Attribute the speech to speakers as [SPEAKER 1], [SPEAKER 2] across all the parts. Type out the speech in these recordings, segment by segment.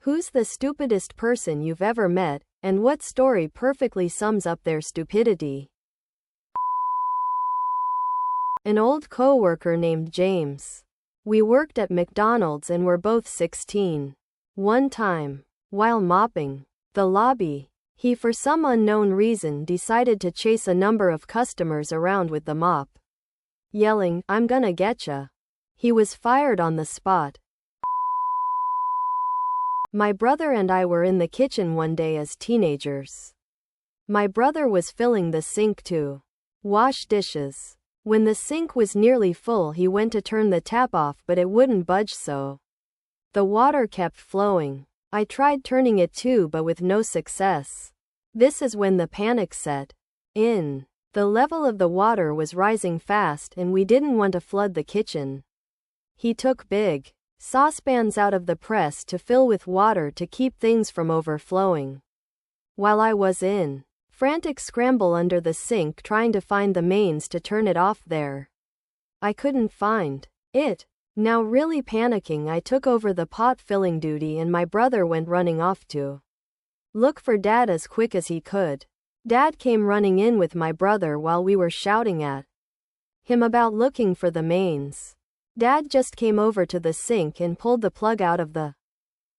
[SPEAKER 1] Who's the stupidest person you've ever met, and what story perfectly sums up their stupidity? An old co-worker named James. We worked at McDonald's and were both 16. One time, while mopping the lobby, he for some unknown reason decided to chase a number of customers around with the mop, yelling, "I'm gonna getcha." He was fired on the spot. My brother and I were in the kitchen one day as teenagers. My brother was filling the sink to wash dishes. When the sink was nearly full, he went to turn the tap off, but it wouldn't budge, so the water kept flowing. I tried turning it too, but with no success. This is when the panic set in. The level of the water was rising fast and we didn't want to flood the kitchen. He took big saucepans out of the press to fill with water to keep things from overflowing. While I was in frantic scramble under the sink trying to find the mains to turn it off there, I couldn't find it. Now really panicking, I took over the pot filling duty and my brother went running off to look for Dad as quick as he could. Dad came running in with my brother while we were shouting at him about looking for the mains. Dad just came over to the sink and pulled the plug out of the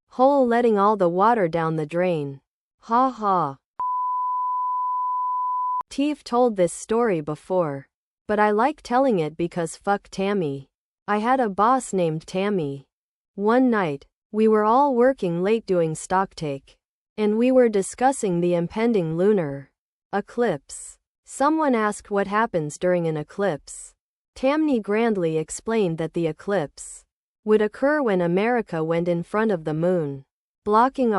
[SPEAKER 1] hole, letting all the water down the drain. Ha ha. T've told this story before, but I like telling it because fuck Tammy. I had a boss named Tammy. One night, we were all working late doing stocktake, and we were discussing the impending lunar eclipse. Someone asked what happens during an eclipse. Tammy grandly explained that the eclipse would occur when America went in front of the moon, blocking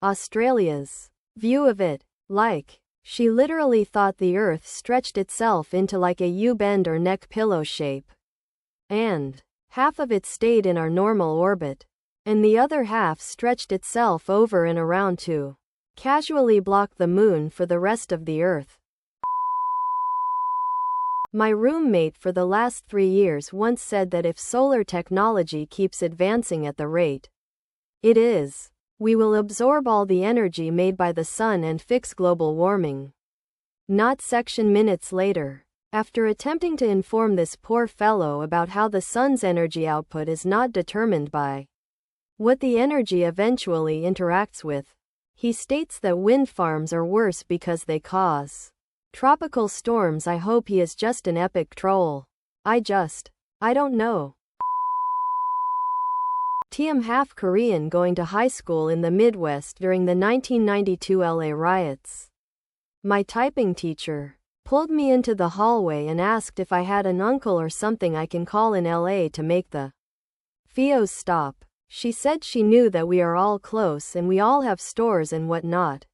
[SPEAKER 1] Australia's view of it. She literally thought the Earth stretched itself into like a U-bend or neck pillow shape, and half of it stayed in our normal orbit, and the other half stretched itself over and around to casually block the moon for the rest of the Earth. My roommate for the last 3 years once said that if solar technology keeps advancing at the rate it is, we will absorb all the energy made by the sun and fix global warming. Not section minutes later, after attempting to inform this poor fellow about how the sun's energy output is not determined by what the energy eventually interacts with, he states that wind farms are worse because they cause tropical storms. I hope he is just an epic troll. I don't know. I'm half Korean, going to high school in the Midwest during the 1992 LA riots. My typing teacher pulled me into the hallway and asked if I had an uncle or something I can call in LA to make the Fios stop. She said she knew that we are all close and we all have stores and whatnot.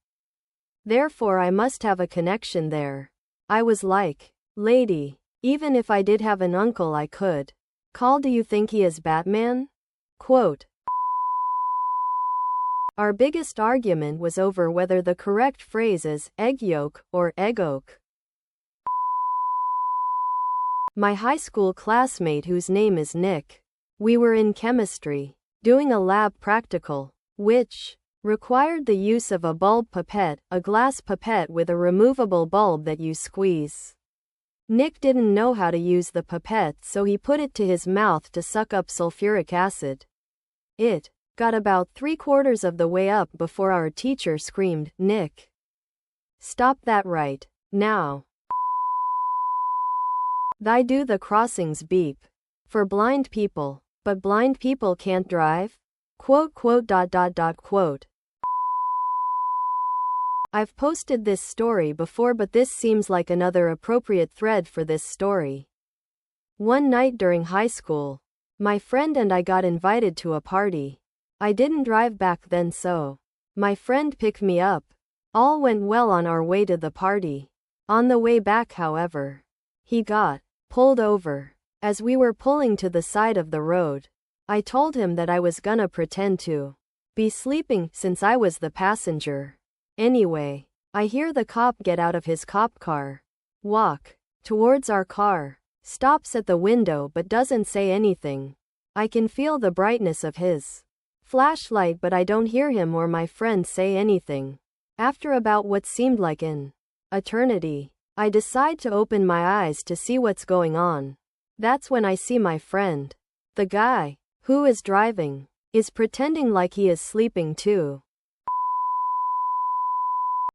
[SPEAKER 1] Therefore I must have a connection there. I was like, lady, even if I did have an uncle I could call, do you think he is Batman? Quote. Our biggest argument was over whether the correct phrase is egg yolk or egg oak. My high school classmate, whose name is Nick, we were in chemistry, doing a lab practical, which required the use of a bulb pipette, a glass pipette with a removable bulb that you squeeze. Nick didn't know how to use the pipette, so he put it to his mouth to suck up sulfuric acid. It got about 3/4 of the way up before our teacher screamed, "Nick, stop that right now. They do the crossings beep for blind people, but blind people can't drive?" Quote. I've posted this story before, but this seems like another appropriate thread for this story. One night during high school, my friend and I got invited to a party. I didn't drive back then, so my friend picked me up. All went well on our way to the party. On the way back, however, he got pulled over. As we were pulling to the side of the road, I told him that I was gonna pretend to be sleeping since I was the passenger. Anyway, I hear the cop get out of his cop car, walk towards our car, stops at the window but doesn't say anything. I can feel the brightness of his flashlight, but I don't hear him or my friend say anything. After about what seemed like an eternity, I decide to open my eyes to see what's going on. That's when I see my friend. The guy who is driving is pretending like he is sleeping too.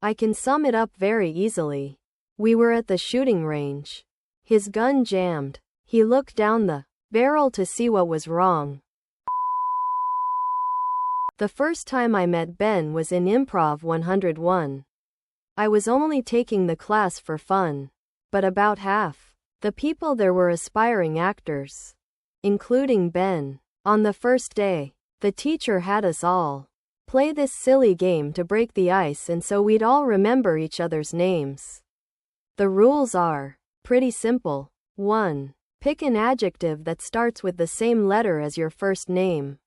[SPEAKER 1] I can sum it up very easily. We were at the shooting range. His gun jammed. He looked down the barrel to see what was wrong. The first time I met Ben was in Improv 101. I was only taking the class for fun, but about half the people there were aspiring actors, including Ben. On the first day, the teacher had us all play this silly game to break the ice, and so we'd all remember each other's names. The rules are pretty simple. 1. Pick an adjective that starts with the same letter as your first name.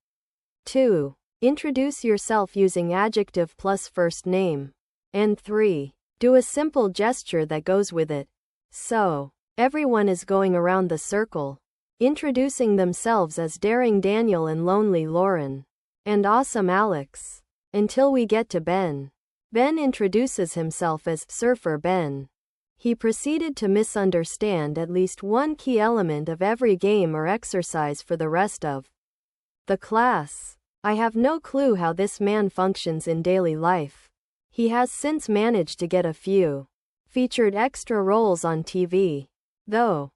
[SPEAKER 1] 2. Introduce yourself using adjective plus first name. And 3. Do a simple gesture that goes with it. So, everyone is going around the circle, introducing themselves as Daring Daniel and Lonely Lauren and Awesome Alex, until we get to Ben. Ben introduces himself as Surfer Ben. He proceeded to misunderstand at least one key element of every game or exercise for the rest of the class. I have no clue how this man functions in daily life. He has since managed to get a few featured extra roles on TV, though.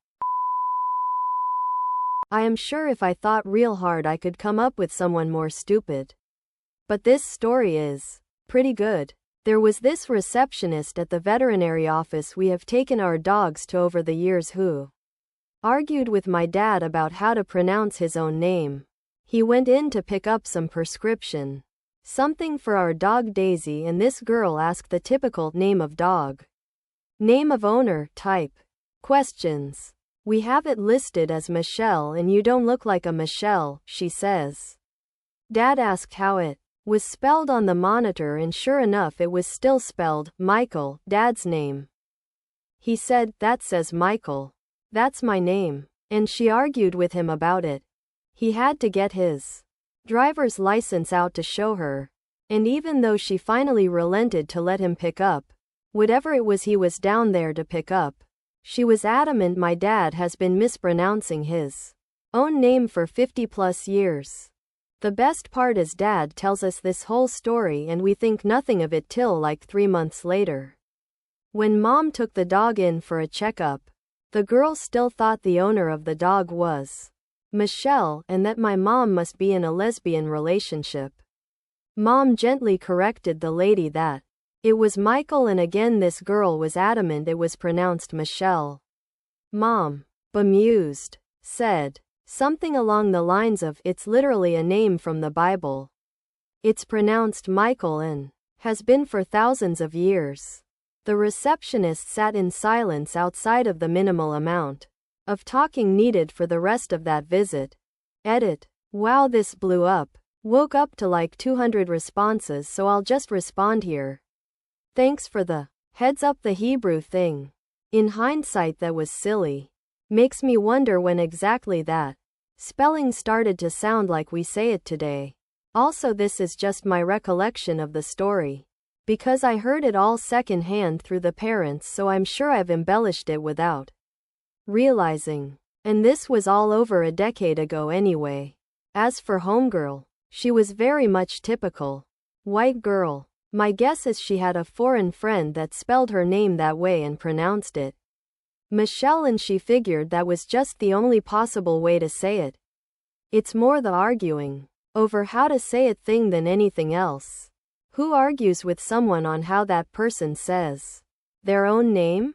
[SPEAKER 1] I am sure if I thought real hard I could come up with someone more stupid. But this story is pretty good. There was this receptionist at the veterinary office we have taken our dogs to over the years who argued with my dad about how to pronounce his own name. He went in to pick up some prescription, something for our dog Daisy, and this girl asked the typical name of dog, name of owner type questions. We have it listed as Michelle and you don't look like a Michelle, she says. Dad asked how it was spelled on the monitor, and sure enough it was still spelled Michael, Dad's name. He said, that says Michael. That's my name. And she argued with him about it. He had to get his driver's license out to show her. And even though she finally relented to let him pick up whatever it was he was down there to pick up, she was adamant my dad has been mispronouncing his own name for 50 plus years. The best part is Dad tells us this whole story and we think nothing of it till like 3 months later. When Mom took the dog in for a checkup, the girl still thought the owner of the dog was Michelle and that my mom must be in a lesbian relationship. Mom gently corrected the lady that it was Michael, and again this girl was adamant it was pronounced Michelle. Mom, bemused, said something along the lines of, it's literally a name from the Bible. It's pronounced Michael and has been for thousands of years. The receptionist sat in silence outside of the minimal amount of talking needed for the rest of that visit. Edit. Wow, this blew up. Woke up to like 200 responses, so I'll just respond here. Thanks for the heads up. The Hebrew thing, in hindsight, that was silly. Makes me wonder when exactly that spelling started to sound like we say it today. Also, this is just my recollection of the story, because I heard it all secondhand through the parents, so I'm sure I've embellished it without realizing. And this was all over a decade ago anyway. As for Homegirl, she was very much typical white girl. My guess is she had a foreign friend that spelled her name that way and pronounced it Michelle, and she figured that was just the only possible way to say it. It's more the arguing over how to say it thing than anything else. Who argues with someone on how that person says their own name?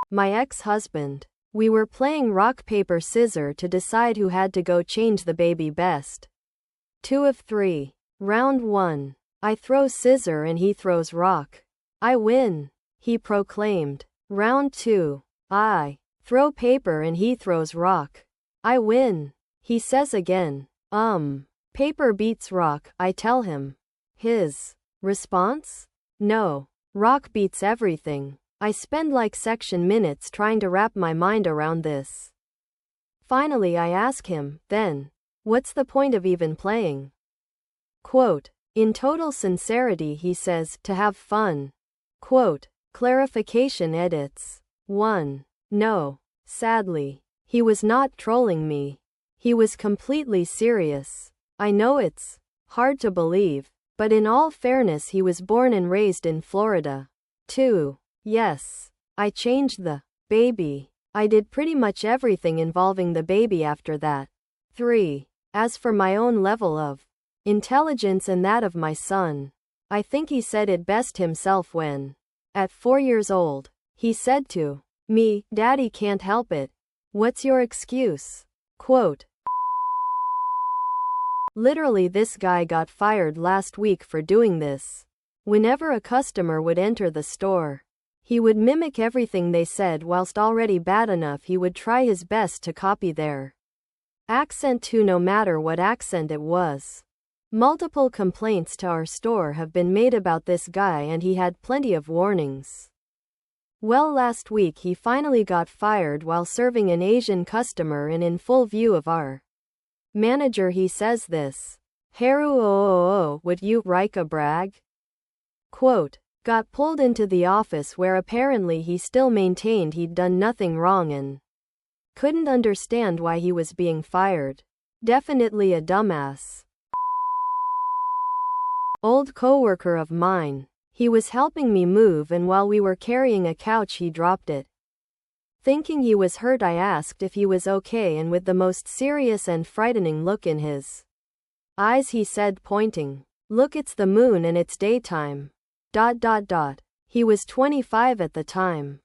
[SPEAKER 1] My ex-husband. We were playing rock, paper, scissors to decide who had to go change the baby best 2 of 3. Round 1. I throw scissor and he throws rock. I win, he proclaimed. Round 2. I throw paper and he throws rock. I win, he says again. Paper beats rock, I tell him. His response? No, rock beats everything. I spend like section minutes trying to wrap my mind around this. Finally I ask him, then, What's the point of even playing? Quote, in total sincerity he says, to have fun. Quote, clarification edits. 1. No. Sadly. He was not trolling me. He was completely serious. I know it's hard to believe, but in all fairness he was born and raised in Florida. 2. Yes. I changed the baby. I did pretty much everything involving the baby after that. 3. As for my own level of intelligence and that of my son, I think he said it best himself when, at 4 years old, he said to me, Daddy can't help it. What's your excuse? Quote, literally this guy got fired last week for doing this. Whenever a customer would enter the store, he would mimic everything they said. Whilst already bad enough, he would try his best to copy their accent too, no matter what accent it was. Multiple complaints to our store have been made about this guy and he had plenty of warnings. Well, last week he finally got fired while serving an Asian customer and in full view of our manager. He says this. Haru would you like a brag? Quote, got pulled into the office where apparently he still maintained he'd done nothing wrong and couldn't understand why he was being fired. Definitely a dumbass. Old coworker of mine. He was helping me move and while we were carrying a couch he dropped it. Thinking he was hurt, I asked if he was okay, and with the most serious and frightening look in his eyes he said, pointing, look, it's the moon and it's daytime. He was 25 at the time.